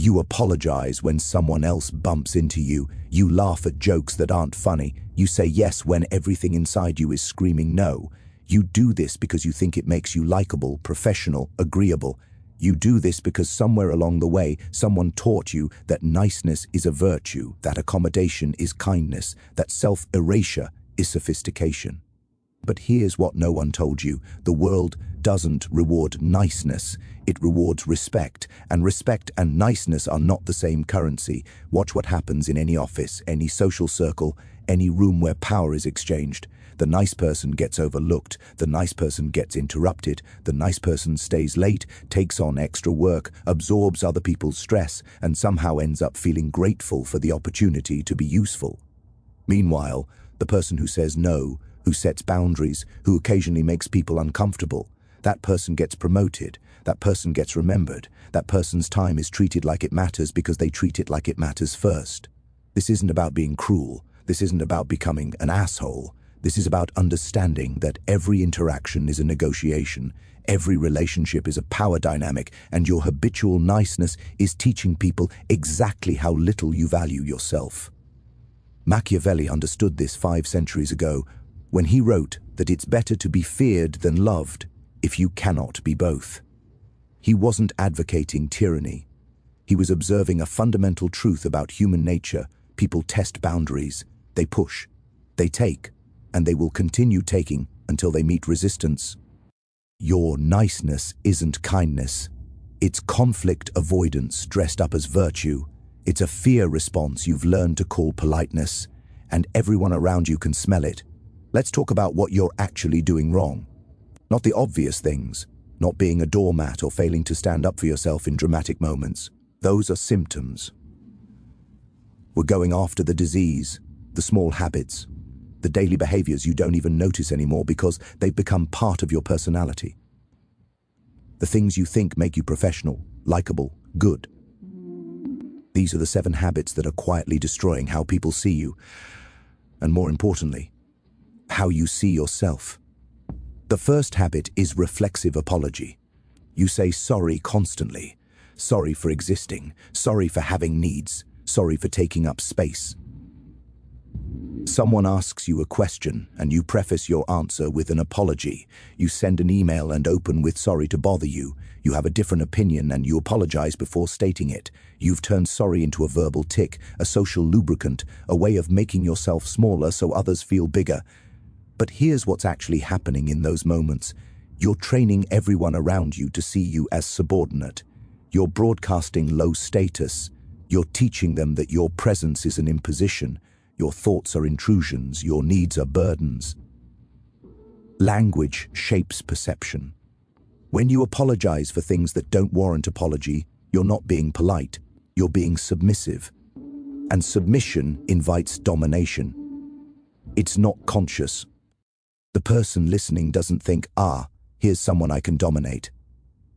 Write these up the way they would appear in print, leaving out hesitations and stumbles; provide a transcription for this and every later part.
You apologize when someone else bumps into you. You laugh at jokes that aren't funny. You say yes when everything inside you is screaming no. You do this because you think it makes you likable, professional, agreeable. You do this because somewhere along the way, someone taught you that niceness is a virtue, that accommodation is kindness, that self-erasure is sophistication. But here's what no one told you. The world doesn't reward niceness. It rewards respect. And respect and niceness are not the same currency. Watch what happens in any office, any social circle, any room where power is exchanged. The nice person gets overlooked. The nice person gets interrupted. The nice person stays late, takes on extra work, absorbs other people's stress, and somehow ends up feeling grateful for the opportunity to be useful. Meanwhile, the person who says no, who sets boundaries, who occasionally makes people uncomfortable, that person gets promoted, that person gets remembered, that person's time is treated like it matters because they treat it like it matters first. This isn't about being cruel. This isn't about becoming an asshole. This is about understanding that every interaction is a negotiation, every relationship is a power dynamic, and your habitual niceness is teaching people exactly how little you value yourself. Machiavelli understood this 5 centuries ago when he wrote that it's better to be feared than loved if you cannot be both. He wasn't advocating tyranny. He was observing a fundamental truth about human nature. People test boundaries, they push, they take, and they will continue taking until they meet resistance. Your niceness isn't kindness. It's conflict avoidance dressed up as virtue. It's a fear response you've learned to call politeness, and everyone around you can smell it. Let's talk about what you're actually doing wrong. Not the obvious things, not being a doormat or failing to stand up for yourself in dramatic moments. Those are symptoms. We're going after the disease, the small habits, the daily behaviors you don't even notice anymore because they've become part of your personality. The things you think make you professional, likable, good. These are the 7 habits that are quietly destroying how people see you, and more importantly, how you see yourself. The first habit is reflexive apology. You say sorry constantly. Sorry for existing. Sorry for having needs. Sorry for taking up space. Someone asks you a question and you preface your answer with an apology. You send an email and open with sorry to bother you. You have a different opinion and you apologize before stating it. You've turned sorry into a verbal tick, a social lubricant, a way of making yourself smaller so others feel bigger. But here's what's actually happening in those moments. You're training everyone around you to see you as subordinate. You're broadcasting low status. You're teaching them that your presence is an imposition. Your thoughts are intrusions. Your needs are burdens. Language shapes perception. When you apologize for things that don't warrant apology, you're not being polite. You're being submissive. And submission invites domination. It's not conscious. The person listening doesn't think, here's someone I can dominate.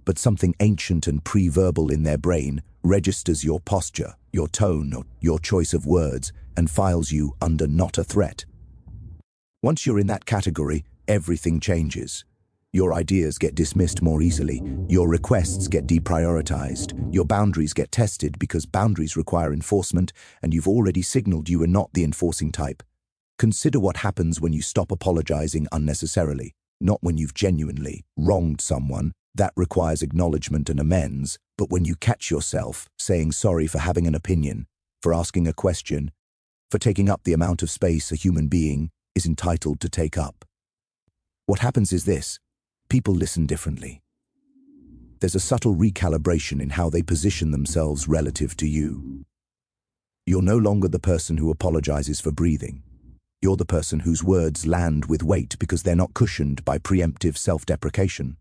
But something ancient and pre-verbal in their brain registers your posture, your tone, or your choice of words, and files you under not a threat. Once you're in that category, everything changes. Your ideas get dismissed more easily, your requests get deprioritized, your boundaries get tested because boundaries require enforcement, and you've already signaled you are not the enforcing type. Consider what happens when you stop apologizing unnecessarily, not when you've genuinely wronged someone. That requires acknowledgement and amends, but when you catch yourself saying sorry for having an opinion, for asking a question, for taking up the amount of space a human being is entitled to take up. What happens is this: people listen differently. There's a subtle recalibration in how they position themselves relative to you. You're no longer the person who apologizes for breathing. You're the person whose words land with weight because they're not cushioned by preemptive self-deprecation.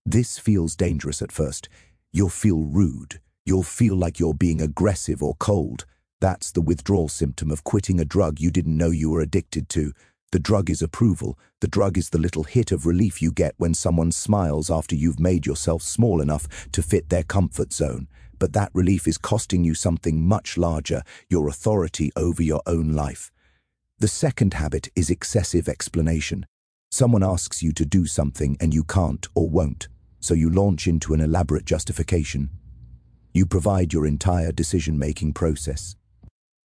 This feels dangerous at first. You'll feel rude. You'll feel like you're being aggressive or cold. That's the withdrawal symptom of quitting a drug you didn't know you were addicted to. The drug is approval. The drug is the little hit of relief you get when someone smiles after you've made yourself small enough to fit their comfort zone. But that relief is costing you something much larger, your authority over your own life. The second habit is excessive explanation. Someone asks you to do something and you can't or won't, so you launch into an elaborate justification. You provide your entire decision-making process.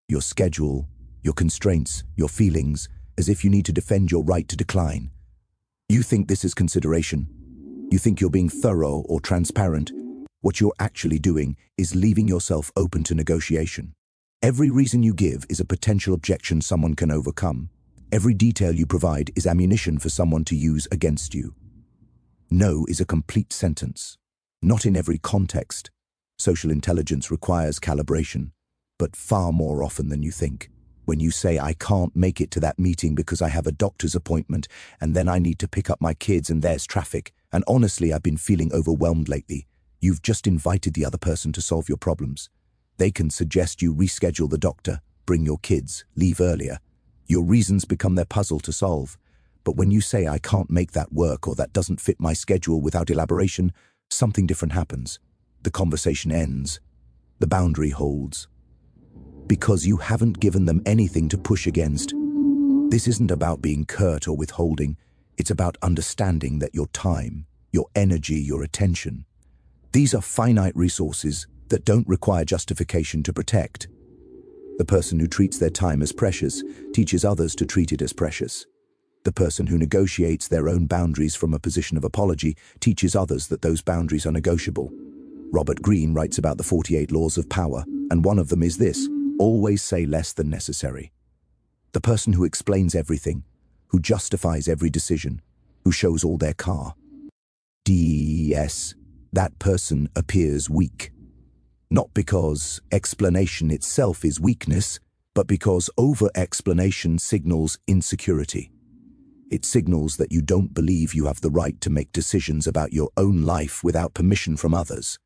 Your schedule, your constraints, your feelings, as if you need to defend your right to decline. You think this is consideration. You think you're being thorough or transparent. What you're actually doing is leaving yourself open to negotiation. Every reason you give is a potential objection someone can overcome. Every detail you provide is ammunition for someone to use against you. No is a complete sentence. Not in every context. Social intelligence requires calibration, but far more often than you think. When you say, I can't make it to that meeting because I have a doctor's appointment, and then I need to pick up my kids and there's traffic, and honestly I've been feeling overwhelmed lately, you've just invited the other person to solve your problems. They can suggest you reschedule the doctor, bring your kids, leave earlier. Your reasons become their puzzle to solve. But when you say, I can't make that work or that doesn't fit my schedule without elaboration, something different happens. The conversation ends. The boundary holds. Because you haven't given them anything to push against. This isn't about being curt or withholding. It's about understanding that your time, your energy, your attention, these are finite resources that don't require justification to protect. The person who treats their time as precious teaches others to treat it as precious. The person who negotiates their own boundaries from a position of apology teaches others that those boundaries are negotiable. Robert Greene writes about the 48 laws of power, and one of them is this: always say less than necessary. The person who explains everything, who justifies every decision, who shows all their DES, that person appears weak. Not because explanation itself is weakness, but because over-explanation signals insecurity. It signals that you don't believe you have the right to make decisions about your own life without permission from others.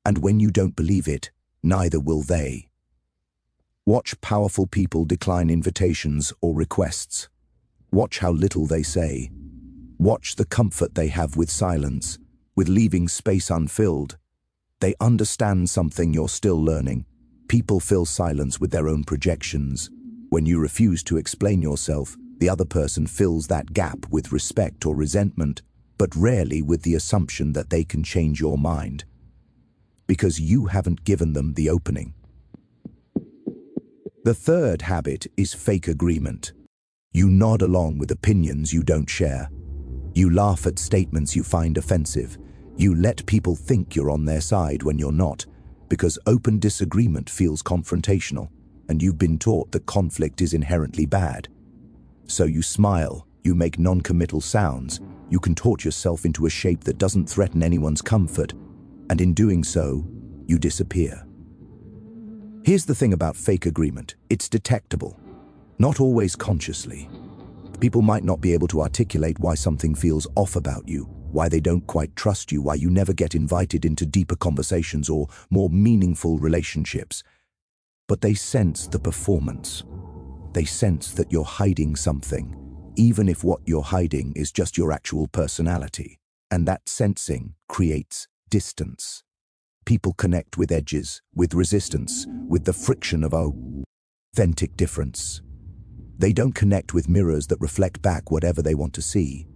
And when you don't believe it, neither will they. Watch powerful people decline invitations or requests. Watch how little they say. Watch the comfort they have with silence, with leaving space unfilled. They understand something you're still learning. People fill silence with their own projections. When you refuse to explain yourself, the other person fills that gap with respect or resentment, but rarely with the assumption that they can change your mind. Because you haven't given them the opening. The third habit is fake agreement. You nod along with opinions you don't share. You laugh at statements you find offensive. You let people think you're on their side when you're not, because open disagreement feels confrontational, and you've been taught that conflict is inherently bad. So you smile, you make non-committal sounds, you contort yourself into a shape that doesn't threaten anyone's comfort, and in doing so, you disappear. Here's the thing about fake agreement: it's detectable, not always consciously. People might not be able to articulate why something feels off about you, why they don't quite trust you, why you never get invited into deeper conversations or more meaningful relationships. But they sense the performance. They sense that you're hiding something, even if what you're hiding is just your actual personality. And that sensing creates distance. People connect with edges, with resistance, with the friction of authentic difference. They don't connect with mirrors that reflect back whatever they want to see.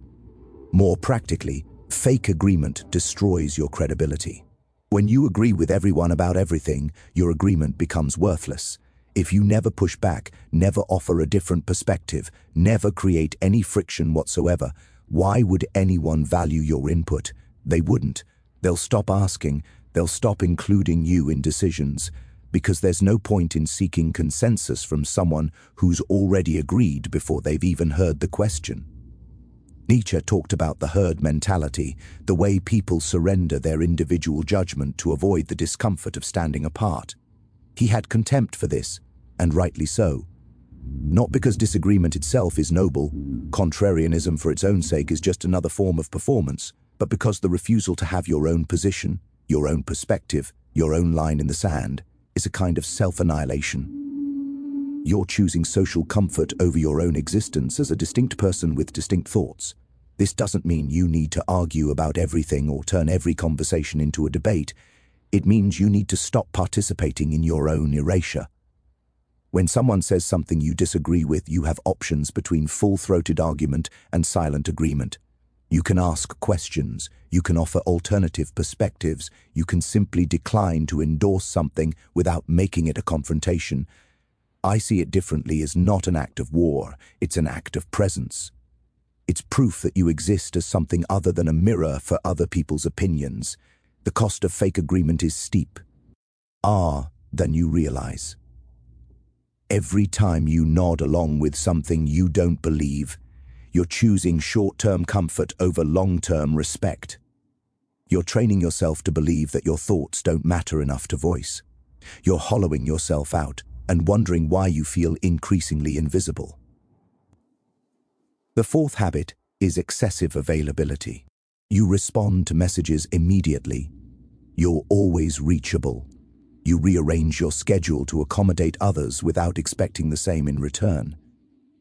More practically, fake agreement destroys your credibility. When you agree with everyone about everything, your agreement becomes worthless. If you never push back, never offer a different perspective, never create any friction whatsoever, why would anyone value your input? They wouldn't. They'll stop asking. They'll stop including you in decisions, because there's no point in seeking consensus from someone who's already agreed before they've even heard the question. Nietzsche talked about the herd mentality, the way people surrender their individual judgment to avoid the discomfort of standing apart. He had contempt for this, and rightly so. Not because disagreement itself is noble, contrarianism for its own sake is just another form of performance, but because the refusal to have your own position, your own perspective, your own line in the sand, is a kind of self-annihilation. You're choosing social comfort over your own existence as a distinct person with distinct thoughts. This doesn't mean you need to argue about everything or turn every conversation into a debate. It means you need to stop participating in your own erasure. When someone says something you disagree with, you have options between full-throated argument and silent agreement. You can ask questions, you can offer alternative perspectives, you can simply decline to endorse something without making it a confrontation. I see it differently as not an act of war, it's an act of presence. It's proof that you exist as something other than a mirror for other people's opinions. The cost of fake agreement is steep. Than you realize. Every time you nod along with something you don't believe, you're choosing short-term comfort over long-term respect. You're training yourself to believe that your thoughts don't matter enough to voice. You're hollowing yourself out and wondering why you feel increasingly invisible. The fourth habit is excessive availability. You respond to messages immediately. You're always reachable. You rearrange your schedule to accommodate others without expecting the same in return.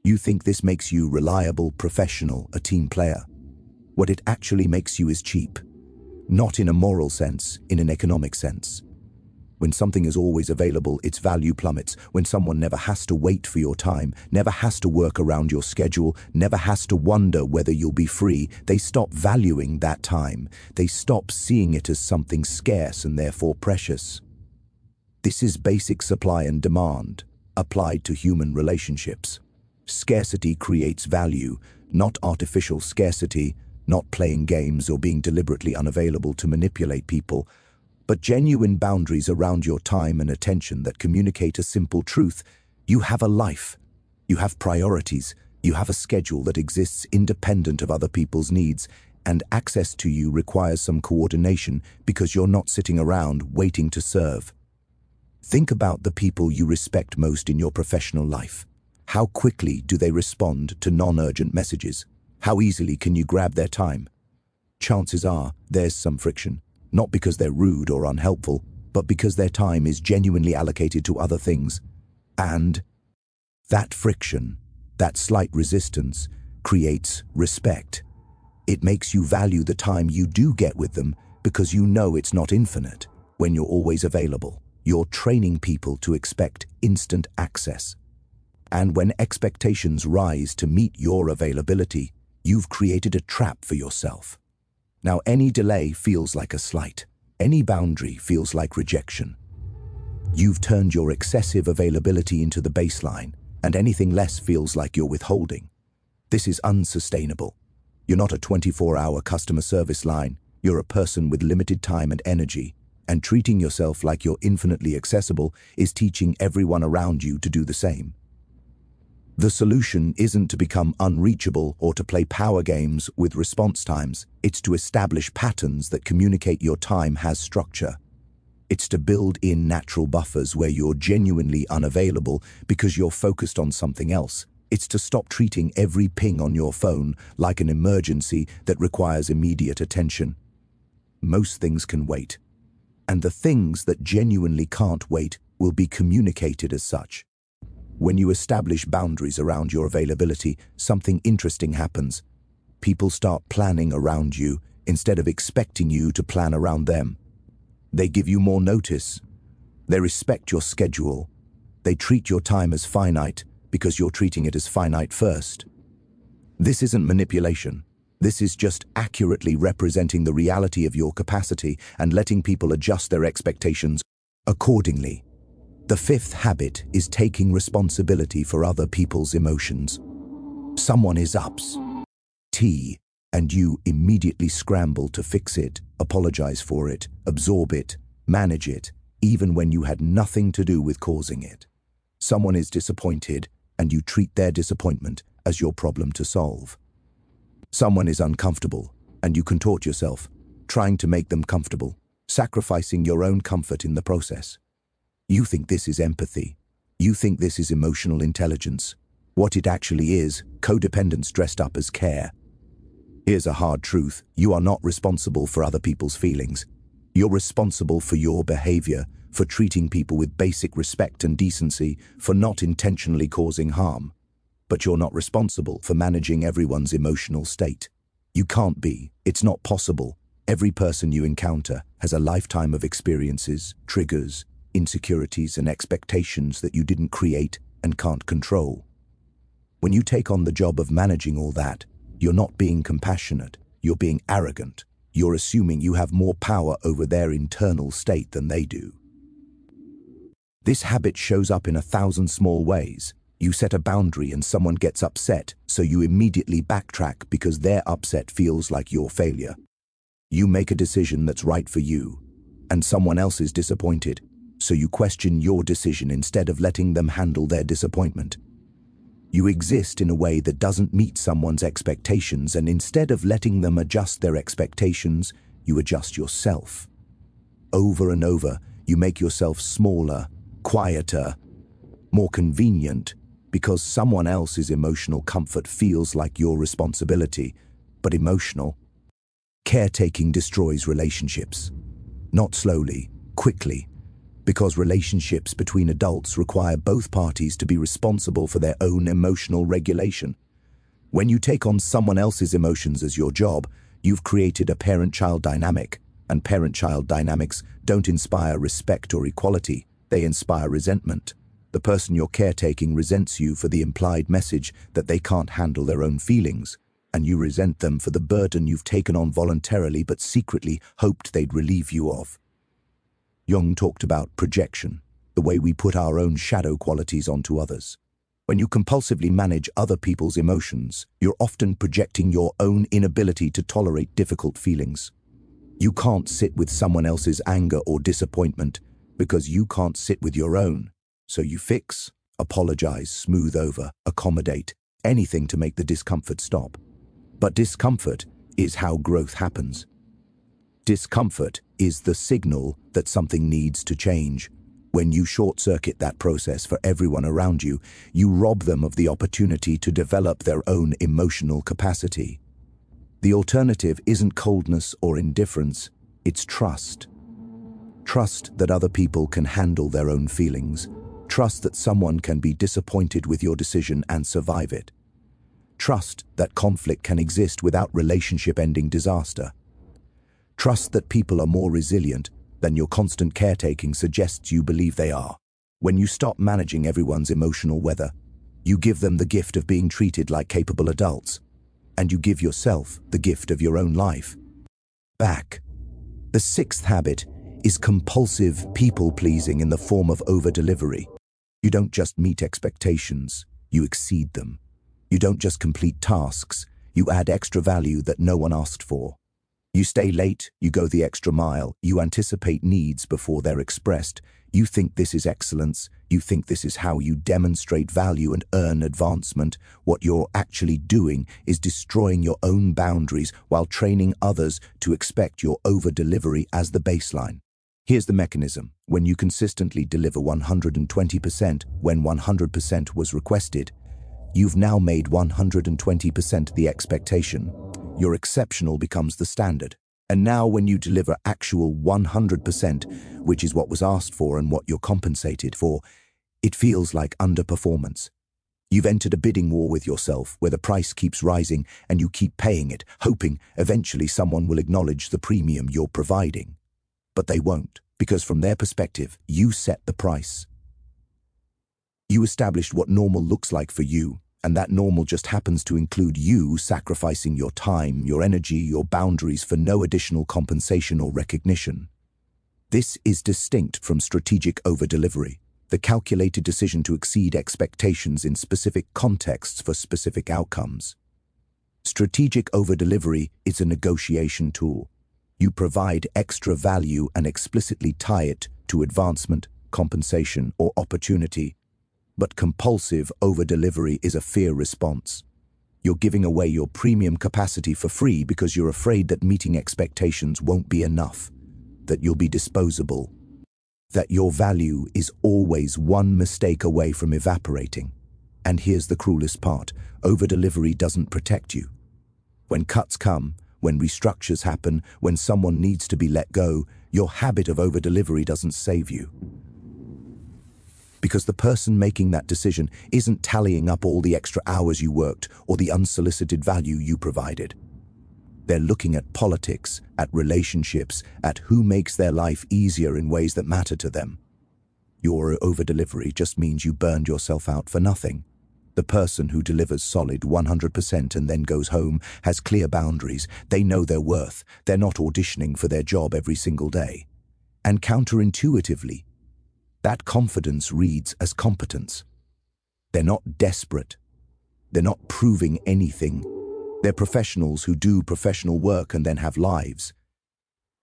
You think this makes you reliable, professional, a team player. What it actually makes you is cheap. Not in a moral sense, in an economic sense. When something is always available, its value plummets. When someone never has to wait for your time, never has to work around your schedule, never has to wonder whether you'll be free, they stop valuing that time. They stop seeing it as something scarce and therefore precious. This is basic supply and demand, applied to human relationships. Scarcity creates value, not artificial scarcity, not playing games or being deliberately unavailable to manipulate people, but genuine boundaries around your time and attention that communicate a simple truth. You have a life. You have priorities. You have a schedule that exists independent of other people's needs, and access to you requires some coordination because you're not sitting around waiting to serve. Think about the people you respect most in your professional life. How quickly do they respond to non-urgent messages? How easily can you grab their time? Chances are there's some friction, not because they're rude or unhelpful, but because their time is genuinely allocated to other things. And that friction, that slight resistance, creates respect. It makes you value the time you do get with them because you know it's not infinite when you're always available. You're training people to expect instant access. And when expectations rise to meet your availability, you've created a trap for yourself. Now, any delay feels like a slight. Any boundary feels like rejection. You've turned your excessive availability into the baseline, and anything less feels like you're withholding. This is unsustainable. You're not a 24-hour customer service line. You're a person with limited time and energy, and treating yourself like you're infinitely accessible is teaching everyone around you to do the same. The solution isn't to become unreachable or to play power games with response times. It's to establish patterns that communicate your time has structure. It's to build in natural buffers where you're genuinely unavailable because you're focused on something else. It's to stop treating every ping on your phone like an emergency that requires immediate attention. Most things can wait, and the things that genuinely can't wait will be communicated as such. When you establish boundaries around your availability, something interesting happens. People start planning around you instead of expecting you to plan around them. They give you more notice. They respect your schedule. They treat your time as finite because you're treating it as finite first. This isn't manipulation. This is just accurately representing the reality of your capacity and letting people adjust their expectations accordingly. The fifth habit is taking responsibility for other people's emotions. Someone is upset, and you immediately scramble to fix it, apologize for it, absorb it, manage it, even when you had nothing to do with causing it. Someone is disappointed, and you treat their disappointment as your problem to solve. Someone is uncomfortable, and you contort yourself, trying to make them comfortable, sacrificing your own comfort in the process. You think this is empathy. You think this is emotional intelligence. What it actually is, codependence dressed up as care. Here's a hard truth. You are not responsible for other people's feelings. You're responsible for your behavior, for treating people with basic respect and decency, for not intentionally causing harm. But you're not responsible for managing everyone's emotional state. You can't be. It's not possible. Every person you encounter has a lifetime of experiences, triggers, insecurities and expectations that you didn't create and can't control. When you take on the job of managing all that, you're not being compassionate, You're being arrogant. You're assuming you have more power over their internal state than they do. This habit shows up in 1,000 small ways. You set a boundary and someone gets upset, so you immediately backtrack because their upset feels like your failure. You make a decision that's right for you, and someone else is disappointed, so you question your decision instead of letting them handle their disappointment. You exist in a way that doesn't meet someone's expectations, and instead of letting them adjust their expectations, you adjust yourself. Over and over, you make yourself smaller, quieter, more convenient, because someone else's emotional comfort feels like your responsibility, but emotional. Caretaking destroys relationships. Not slowly, quickly, because relationships between adults require both parties to be responsible for their own emotional regulation. When you take on someone else's emotions as your job, you've created a parent-child dynamic, and parent-child dynamics don't inspire respect or equality, they inspire resentment. The person you're caretaking resents you for the implied message that they can't handle their own feelings, and you resent them for the burden you've taken on voluntarily but secretly hoped they'd relieve you of. Jung talked about projection, the way we put our own shadow qualities onto others. When you compulsively manage other people's emotions, you're often projecting your own inability to tolerate difficult feelings. You can't sit with someone else's anger or disappointment because you can't sit with your own. So you fix, apologize, smooth over, accommodate, anything to make the discomfort stop. But discomfort is how growth happens. Discomfort is the signal that something needs to change. When you short-circuit that process for everyone around you, you rob them of the opportunity to develop their own emotional capacity. The alternative isn't coldness or indifference, it's trust. Trust that other people can handle their own feelings. Trust that someone can be disappointed with your decision and survive it. Trust that conflict can exist without relationship-ending disaster. Trust that people are more resilient than your constant caretaking suggests you believe they are. When you stop managing everyone's emotional weather, you give them the gift of being treated like capable adults, and you give yourself the gift of your own life back. The sixth habit is compulsive people-pleasing in the form of over-delivery. You don't just meet expectations, you exceed them. You don't just complete tasks, you add extra value that no one asked for. You stay late, you go the extra mile, you anticipate needs before they're expressed. You think this is excellence, you think this is how you demonstrate value and earn advancement. What you're actually doing is destroying your own boundaries while training others to expect your over-delivery as the baseline. Here's the mechanism. When you consistently deliver 120% when 100% was requested, you've now made 120% the expectation. Your exceptional becomes the standard. And now when you deliver actual 100%, which is what was asked for and what you're compensated for, it feels like underperformance. You've entered a bidding war with yourself where the price keeps rising and you keep paying it, hoping eventually someone will acknowledge the premium you're providing. But they won't, because from their perspective, you set the price. You established what normal looks like for you, and that normal just happens to include you sacrificing your time, your energy, your boundaries for no additional compensation or recognition. This is distinct from strategic over-delivery, the calculated decision to exceed expectations in specific contexts for specific outcomes. Strategic over-delivery is a negotiation tool. You provide extra value and explicitly tie it to advancement, compensation, or opportunity. But compulsive over-delivery is a fear response. You're giving away your premium capacity for free because you're afraid that meeting expectations won't be enough, that you'll be disposable, that your value is always one mistake away from evaporating. And here's the cruelest part: over-delivery doesn't protect you. When cuts come, when restructures happen, when someone needs to be let go, your habit of over-delivery doesn't save you. Because the person making that decision isn't tallying up all the extra hours you worked or the unsolicited value you provided. They're looking at politics, at relationships, at who makes their life easier in ways that matter to them. Your over-delivery just means you burned yourself out for nothing. The person who delivers solid 100% and then goes home has clear boundaries. They know their worth. They're not auditioning for their job every single day. And counterintuitively, that confidence reads as competence. They're not desperate. They're not proving anything. They're professionals who do professional work and then have lives.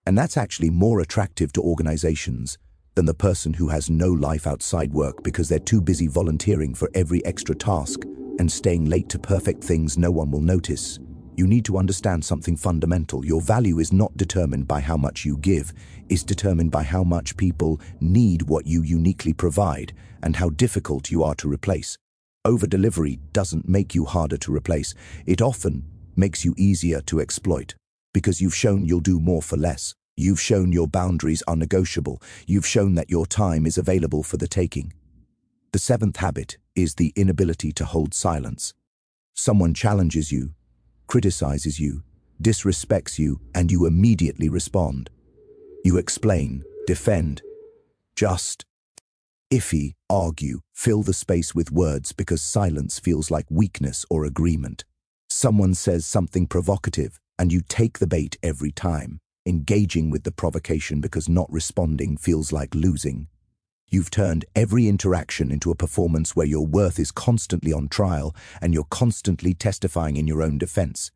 And that's actually more attractive to organizations than the person who has no life outside work because they're too busy volunteering for every extra task and staying late to perfect things no one will notice. You need to understand something fundamental. Your value is not determined by how much you give, it's determined by how much people need what you uniquely provide and how difficult you are to replace. Over-delivery doesn't make you harder to replace. It often makes you easier to exploit because you've shown you'll do more for less. You've shown your boundaries are negotiable. You've shown that your time is available for the taking. The seventh habit is the inability to hold silence. Someone challenges you, criticizes you, disrespects you, and you immediately respond. You explain, defend, just, iffy, argue, fill the space with words because silence feels like weakness or agreement. Someone says something provocative, and you take the bait every time, engaging with the provocation because not responding feels like losing. You've turned every interaction into a performance where your worth is constantly on trial and you're constantly testifying in your own defense.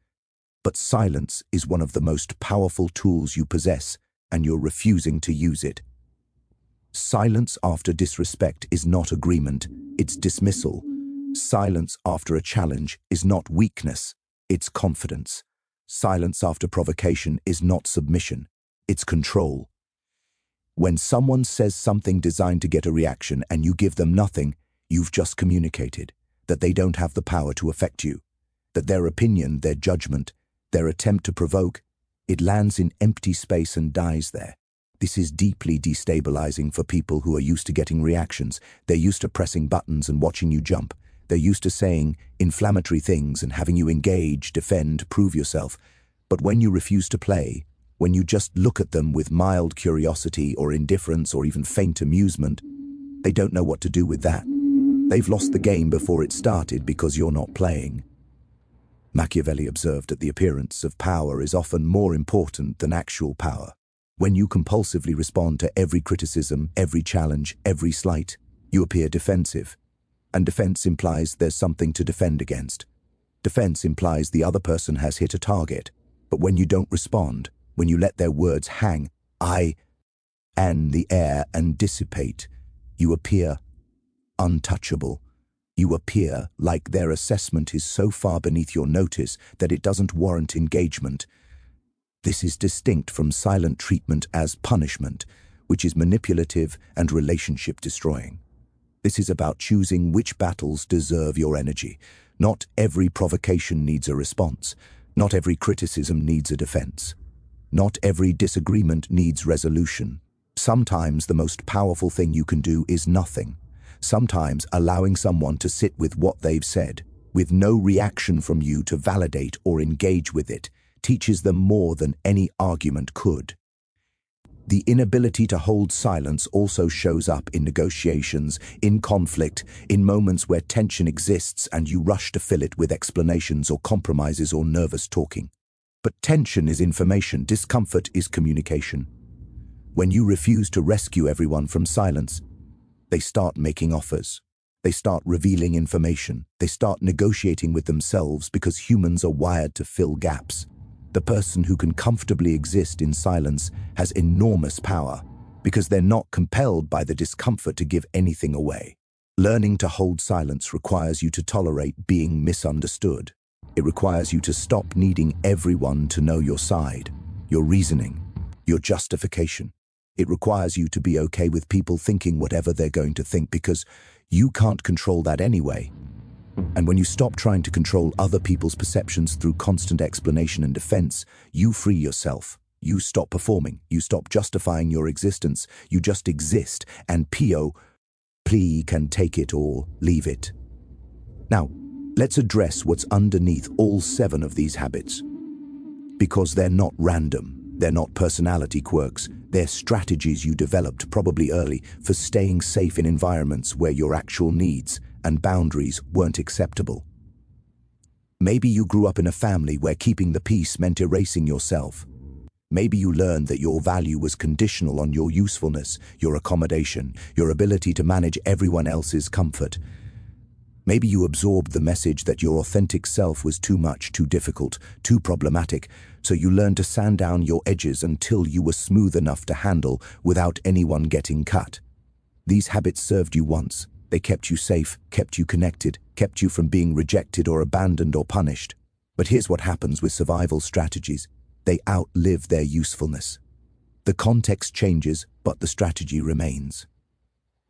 But silence is one of the most powerful tools you possess, and you're refusing to use it. Silence after disrespect is not agreement, it's dismissal. Silence after a challenge is not weakness, it's confidence. Silence after provocation is not submission, it's control. When someone says something designed to get a reaction and you give them nothing, you've just communicated that they don't have the power to affect you, that their opinion, their judgment, their attempt to provoke, it lands in empty space and dies there. This is deeply destabilizing for people who are used to getting reactions. They're used to pressing buttons and watching you jump. They're used to saying inflammatory things and having you engage, defend, prove yourself. But when you refuse to play, when you just look at them with mild curiosity or indifference or even faint amusement, they don't know what to do with that. They've lost the game before it started because you're not playing. Machiavelli observed that the appearance of power is often more important than actual power. When you compulsively respond to every criticism, every challenge, every slight, you appear defensive. And defense implies there's something to defend against. Defense implies the other person has hit a target. But when you don't respond, when you let their words hang, in the air and dissipate, you appear untouchable. You appear like their assessment is so far beneath your notice that it doesn't warrant engagement. This is distinct from silent treatment as punishment, which is manipulative and relationship destroying. This is about choosing which battles deserve your energy. Not every provocation needs a response. Not every criticism needs a defense. Not every disagreement needs resolution. Sometimes the most powerful thing you can do is nothing. Sometimes allowing someone to sit with what they've said, with no reaction from you to validate or engage with it, teaches them more than any argument could. The inability to hold silence also shows up in negotiations, in conflict, in moments where tension exists and you rush to fill it with explanations or compromises or nervous talking. But tension is information, discomfort is communication. When you refuse to rescue everyone from silence, they start making offers. They start revealing information. They start negotiating with themselves because humans are wired to fill gaps. The person who can comfortably exist in silence has enormous power because they're not compelled by the discomfort to give anything away. Learning to hold silence requires you to tolerate being misunderstood. It requires you to stop needing everyone to know your side, your reasoning, your justification. It requires you to be okay with people thinking whatever they're going to think because you can't control that anyway. And when you stop trying to control other people's perceptions through constant explanation and defense, you free yourself. You stop performing. You stop justifying your existence. You just exist, and plea can take it or leave it. Now, let's address what's underneath all 7 of these habits. Because they're not random. They're not personality quirks. They're strategies you developed probably early for staying safe in environments where your actual needs and boundaries weren't acceptable. Maybe you grew up in a family where keeping the peace meant erasing yourself. Maybe you learned that your value was conditional on your usefulness, your accommodation, your ability to manage everyone else's comfort. Maybe you absorbed the message that your authentic self was too much, too difficult, too problematic, so you learned to sand down your edges until you were smooth enough to handle without anyone getting cut. These habits served you once. They kept you safe, kept you connected, kept you from being rejected or abandoned or punished. But here's what happens with survival strategies. They outlive their usefulness. The context changes, but the strategy remains.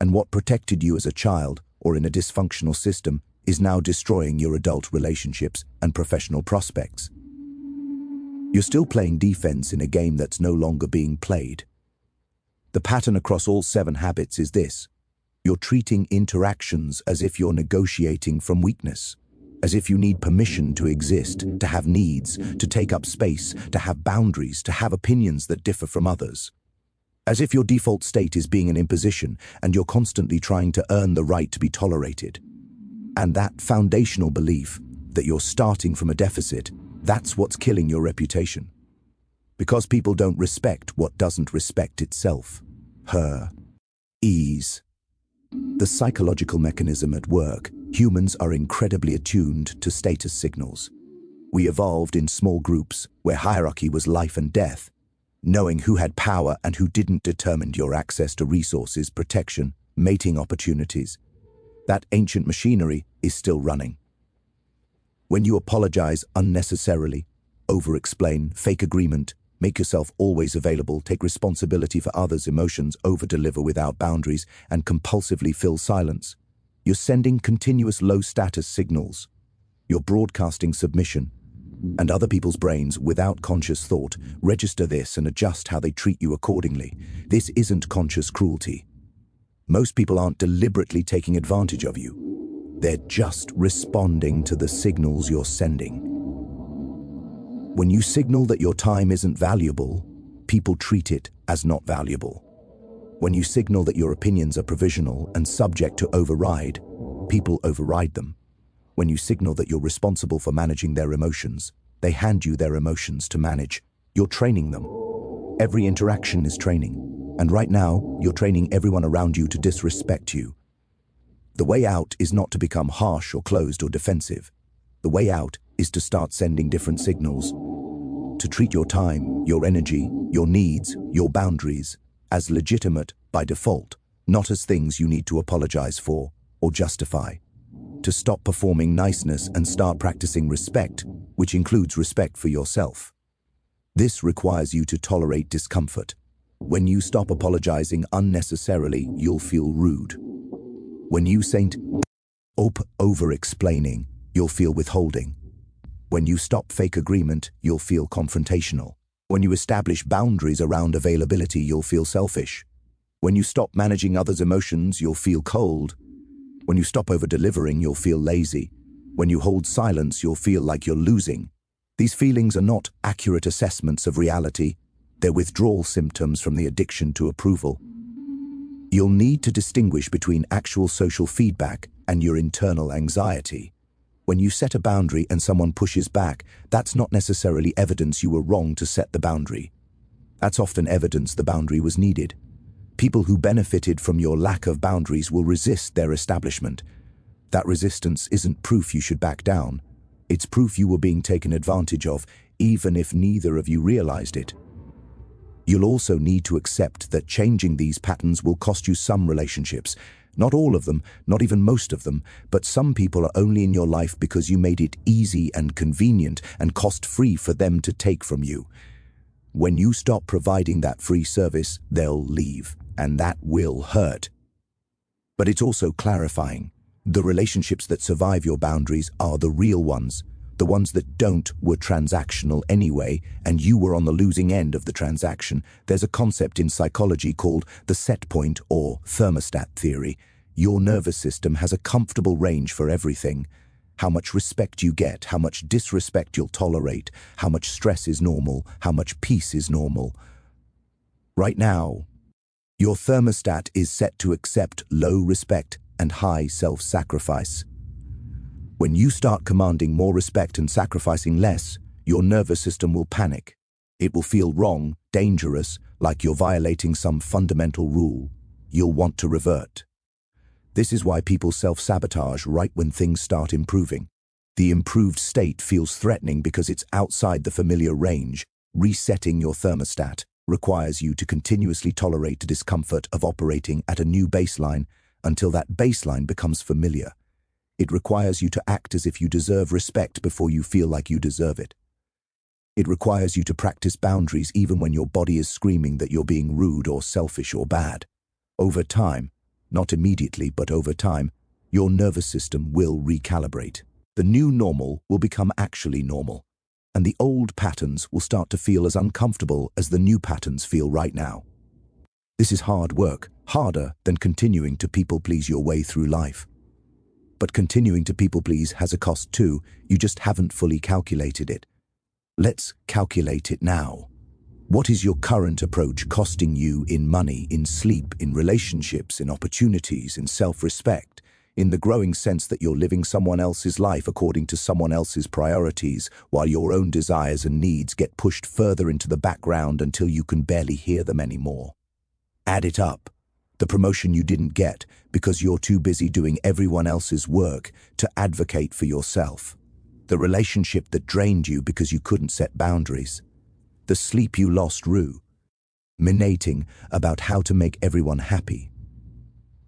And what protected you as a child or in a dysfunctional system is now destroying your adult relationships and professional prospects. You're still playing defense in a game that's no longer being played. The pattern across all 7 habits is this. You're treating interactions as if you're negotiating from weakness, as if you need permission to exist, to have needs, to take up space, to have boundaries, to have opinions that differ from others. As if your default state is being an imposition and you're constantly trying to earn the right to be tolerated. And that foundational belief that you're starting from a deficit, that's what's killing your reputation. Because people don't respect what doesn't respect itself. Ease. The psychological mechanism at work, humans are incredibly attuned to status signals. We evolved in small groups where hierarchy was life and death. Knowing who had power and who didn't determined your access to resources, protection, mating opportunities. That ancient machinery is still running. When you apologize unnecessarily, over-explain, fake agreement, make yourself always available, take responsibility for others' emotions, over-deliver without boundaries, and compulsively fill silence, you're sending continuous low-status signals. You're broadcasting submission, and other people's brains, without conscious thought, register this and adjust how they treat you accordingly. This isn't conscious cruelty. Most people aren't deliberately taking advantage of you. They're just responding to the signals you're sending. When you signal that your time isn't valuable, people treat it as not valuable. When you signal that your opinions are provisional and subject to override, people override them. When you signal that you're responsible for managing their emotions, they hand you their emotions to manage. You're training them. Every interaction is training. And right now, you're training everyone around you to disrespect you. The way out is not to become harsh or closed or defensive. The way out is to start sending different signals. To treat your time, your energy, your needs, your boundaries as legitimate by default, not as things you need to apologize for or justify. To stop performing niceness and start practicing respect, which includes respect for yourself. This requires you to tolerate discomfort. When you stop apologizing unnecessarily, you'll feel rude. When you saint over-explaining, you'll feel withholding. When you stop fake agreement, you'll feel confrontational. When you establish boundaries around availability, you'll feel selfish. When you stop managing others' emotions, you'll feel cold. When you stop over-delivering, you'll feel lazy. When you hold silence, you'll feel like you're losing. These feelings are not accurate assessments of reality. They're withdrawal symptoms from the addiction to approval. You'll need to distinguish between actual social feedback and your internal anxiety. When you set a boundary and someone pushes back, that's not necessarily evidence you were wrong to set the boundary. That's often evidence the boundary was needed. People who benefited from your lack of boundaries will resist their establishment. That resistance isn't proof you should back down. It's proof you were being taken advantage of, even if neither of you realized it. You'll also need to accept that changing these patterns will cost you some relationships. Not all of them, not even most of them, but some people are only in your life because you made it easy and convenient and cost-free for them to take from you. When you stop providing that free service, they'll leave, and that will hurt. But it's also clarifying. The relationships that survive your boundaries are the real ones. The ones that don't were transactional anyway, and you were on the losing end of the transaction. There's a concept in psychology called the set point or thermostat theory. Your nervous system has a comfortable range for everything. How much respect you get, how much disrespect you'll tolerate, how much stress is normal, how much peace is normal. Right now, your thermostat is set to accept low respect, and high self-sacrifice. When you start commanding more respect and sacrificing less, your nervous system will panic. It will feel wrong, dangerous, like you're violating some fundamental rule. You'll want to revert. This is why people self-sabotage right when things start improving. The improved state feels threatening because it's outside the familiar range. Resetting your thermostat requires you to continuously tolerate the discomfort of operating at a new baseline until that baseline becomes familiar. It requires you to act as if you deserve respect before you feel like you deserve it. It requires you to practice boundaries even when your body is screaming that you're being rude or selfish or bad. Over time, not immediately but over time, your nervous system will recalibrate. The new normal will become actually normal, and the old patterns will start to feel as uncomfortable as the new patterns feel right now. This is hard work, harder than continuing to people-please your way through life. But continuing to people-please has a cost too. You just haven't fully calculated it. Let's calculate it now. What is your current approach costing you in money, in sleep, in relationships, in opportunities, in self-respect, in the growing sense that you're living someone else's life according to someone else's priorities, while your own desires and needs get pushed further into the background until you can barely hear them anymore? Add it up. The promotion you didn't get because you're too busy doing everyone else's work to advocate for yourself. The relationship that drained you because you couldn't set boundaries. The sleep you lost ruminating about how to make everyone happy.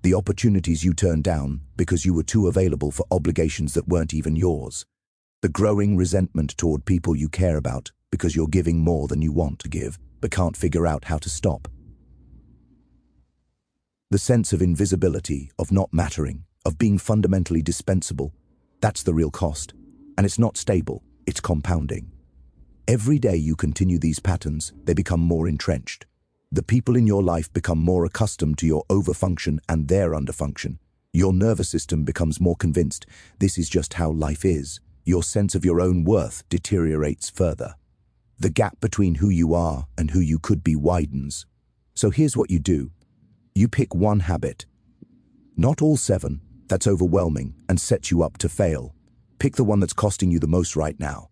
The opportunities you turned down because you were too available for obligations that weren't even yours. The growing resentment toward people you care about because you're giving more than you want to give but can't figure out how to stop. The sense of invisibility, of not mattering, of being fundamentally dispensable, that's the real cost. And it's not stable, it's compounding. Every day you continue these patterns, they become more entrenched. The people in your life become more accustomed to your overfunction and their underfunction. Your nervous system becomes more convinced this is just how life is. Your sense of your own worth deteriorates further. The gap between who you are and who you could be widens. So here's what you do. You pick one habit. Not all 7, that's overwhelming and sets you up to fail. Pick the one that's costing you the most right now.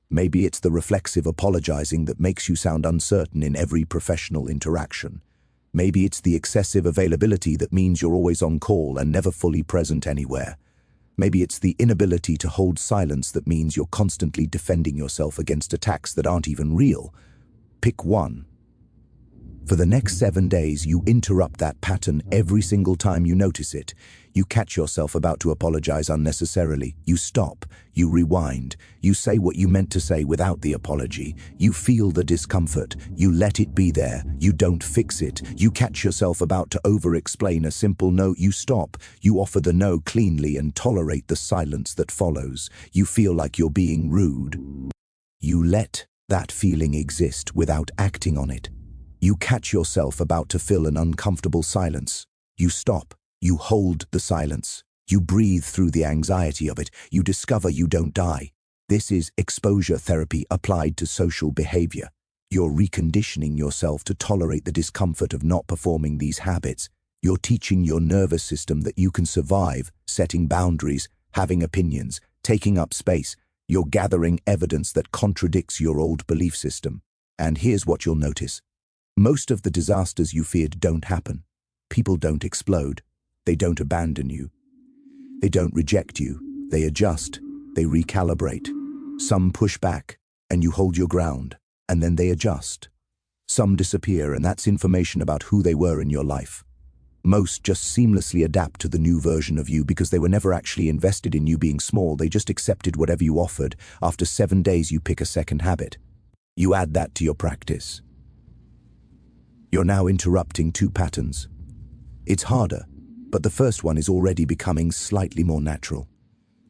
Maybe it's the reflexive apologizing that makes you sound uncertain in every professional interaction. Maybe it's the excessive availability that means you're always on call and never fully present anywhere. Maybe it's the inability to hold silence that means you're constantly defending yourself against attacks that aren't even real. Pick one. For the next 7 days, you interrupt that pattern every single time you notice it. You catch yourself about to apologize unnecessarily. You stop. You rewind. You say what you meant to say without the apology. You feel the discomfort. You let it be there. You don't fix it. You catch yourself about to over-explain a simple no. You stop. You offer the no cleanly and tolerate the silence that follows. You feel like you're being rude. You let that feeling exist without acting on it. You catch yourself about to fill an uncomfortable silence. You stop. You hold the silence. You breathe through the anxiety of it. You discover you don't die. This is exposure therapy applied to social behavior. You're reconditioning yourself to tolerate the discomfort of not performing these habits. You're teaching your nervous system that you can survive setting boundaries, having opinions, taking up space. You're gathering evidence that contradicts your old belief system. And here's what you'll notice. Most of the disasters you feared don't happen. People don't explode. They don't abandon you. They don't reject you. They adjust. They recalibrate. Some push back, and you hold your ground, and then they adjust. Some disappear, and that's information about who they were in your life. Most just seamlessly adapt to the new version of you because they were never actually invested in you being small. They just accepted whatever you offered. After 7 days, you pick a second habit. You add that to your practice. You're now interrupting 2 patterns. It's harder, but the first one is already becoming slightly more natural.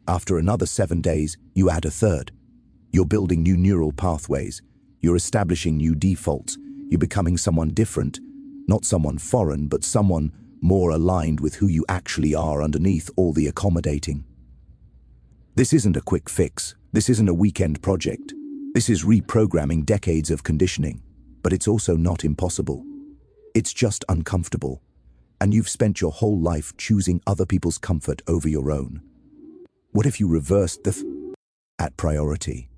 After another 7 days, you add a third. You're building new neural pathways. You're establishing new defaults. You're becoming someone different, not someone foreign, but someone more aligned with who you actually are underneath all the accommodating. This isn't a quick fix. This isn't a weekend project. This is reprogramming decades of conditioning, but it's also not impossible. It's just uncomfortable. and you've spent your whole life choosing other people's comfort over your own? What if you reversed at priority?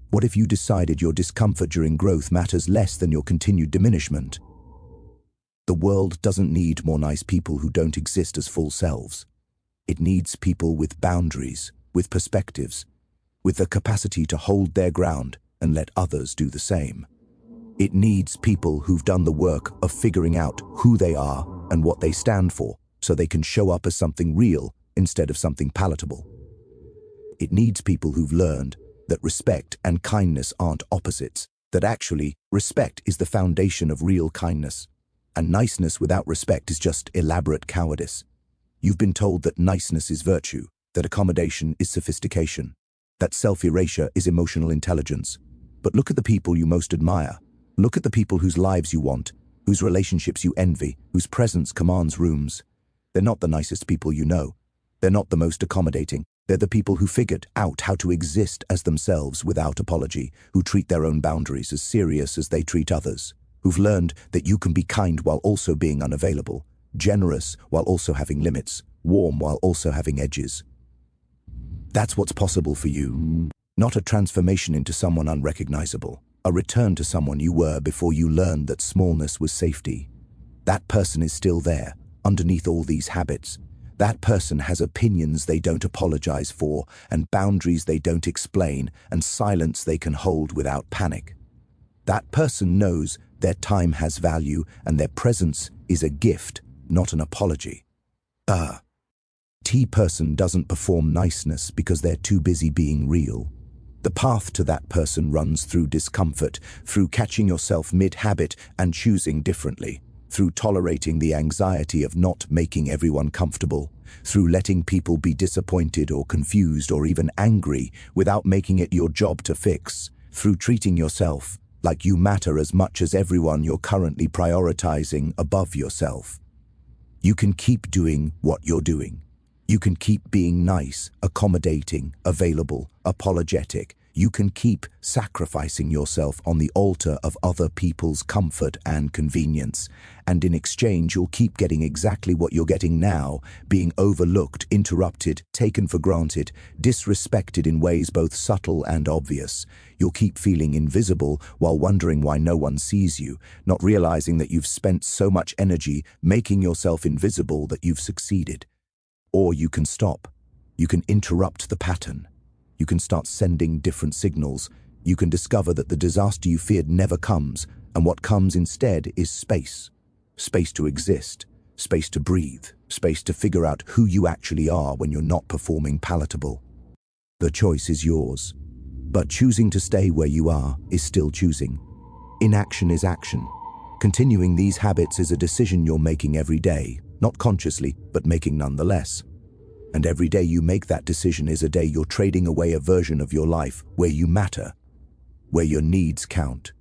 What if you decided your discomfort during growth matters less than your continued diminishment? The world doesn't need more nice people who don't exist as full selves. It needs people with boundaries, with perspectives, with the capacity to hold their ground and let others do the same. It needs people who've done the work of figuring out who they are and what they stand for, so they can show up as something real instead of something palatable. It needs people who've learned that respect and kindness aren't opposites, that actually respect is the foundation of real kindness, and niceness without respect is just elaborate cowardice. You've been told that niceness is virtue, that accommodation is sophistication, that self-erasure is emotional intelligence. But look at the people you most admire. Look at the people whose lives you want, whose relationships you envy, whose presence commands rooms. They're not the nicest people you know. They're not the most accommodating. They're the people who figured out how to exist as themselves without apology, who treat their own boundaries as serious as they treat others, who've learned that you can be kind while also being unavailable, generous while also having limits, warm while also having edges. That's what's possible for you. Not a transformation into someone unrecognizable, a return to someone you were before you learned that smallness was safety. That person is still there, underneath all these habits. That person has opinions they don't apologize for, and boundaries they don't explain, and silence they can hold without panic. That person knows their time has value, and their presence is a gift, not an apology. T-person doesn't perform niceness because they're too busy being real. The path to that person runs through discomfort, through catching yourself mid-habit and choosing differently, through tolerating the anxiety of not making everyone comfortable, through letting people be disappointed or confused or even angry without making it your job to fix, through treating yourself like you matter as much as everyone you're currently prioritizing above yourself. You can keep doing what you're doing. You can keep being nice, accommodating, available, apologetic. You can keep sacrificing yourself on the altar of other people's comfort and convenience. And in exchange, you'll keep getting exactly what you're getting now, being overlooked, interrupted, taken for granted, disrespected in ways both subtle and obvious. You'll keep feeling invisible while wondering why no one sees you, not realizing that you've spent so much energy making yourself invisible that you've succeeded. Or you can stop. You can interrupt the pattern. You can start sending different signals. You can discover that the disaster you feared never comes, and what comes instead is space. Space to exist, space to breathe, space to figure out who you actually are when you're not performing palatable. The choice is yours, but choosing to stay where you are is still choosing. Inaction is action. Continuing these habits is a decision you're making every day, not consciously, but making nonetheless. And every day you make that decision is a day you're trading away a version of your life where you matter, where your needs count,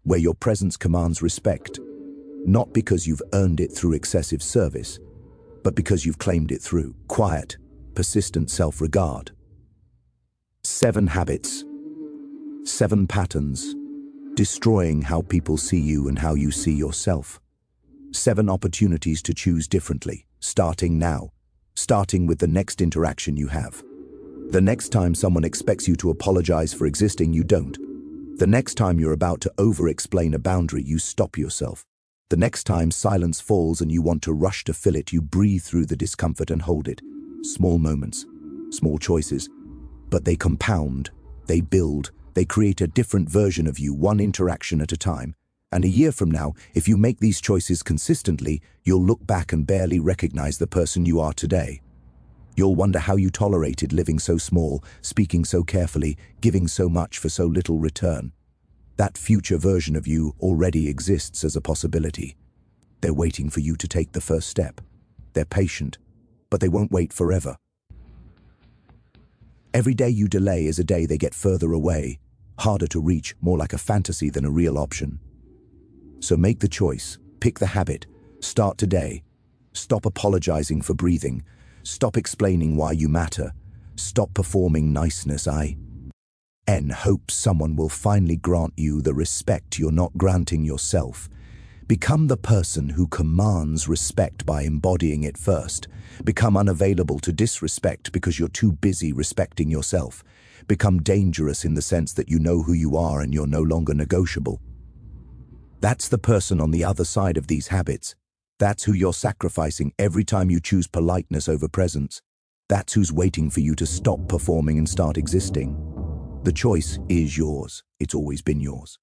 where your presence commands respect, not because you've earned it through excessive service, but because you've claimed it through quiet, persistent self-regard. 7 habits, 7 patterns, destroying how people see you and how you see yourself. 7 opportunities to choose differently, starting now. Starting with the next interaction you have. The next time someone expects you to apologize for existing, you don't. The next time you're about to over-explain a boundary, you stop yourself. The next time silence falls and you want to rush to fill it, you breathe through the discomfort and hold it. Small moments, small choices, but they compound, they build, they create a different version of you, one interaction at a time. And a year from now, if you make these choices consistently, you'll look back and barely recognize the person you are today. You'll wonder how you tolerated living so small, speaking so carefully, giving so much for so little return. That future version of you already exists as a possibility. They're waiting for you to take the first step. They're patient, but they won't wait forever. Every day you delay is a day they get further away, harder to reach, more like a fantasy than a real option. So make the choice, pick the habit, start today. Stop apologizing for breathing. Stop explaining why you matter. Stop performing niceness. I hope someone will finally grant you the respect you're not granting yourself, Become the person who commands respect by embodying it first. Become unavailable to disrespect because you're too busy respecting yourself. Become dangerous in the sense that you know who you are and you're no longer negotiable. That's the person on the other side of these habits. That's who you're sacrificing every time you choose politeness over presence. That's who's waiting for you to stop performing and start existing. The choice is yours. It's always been yours.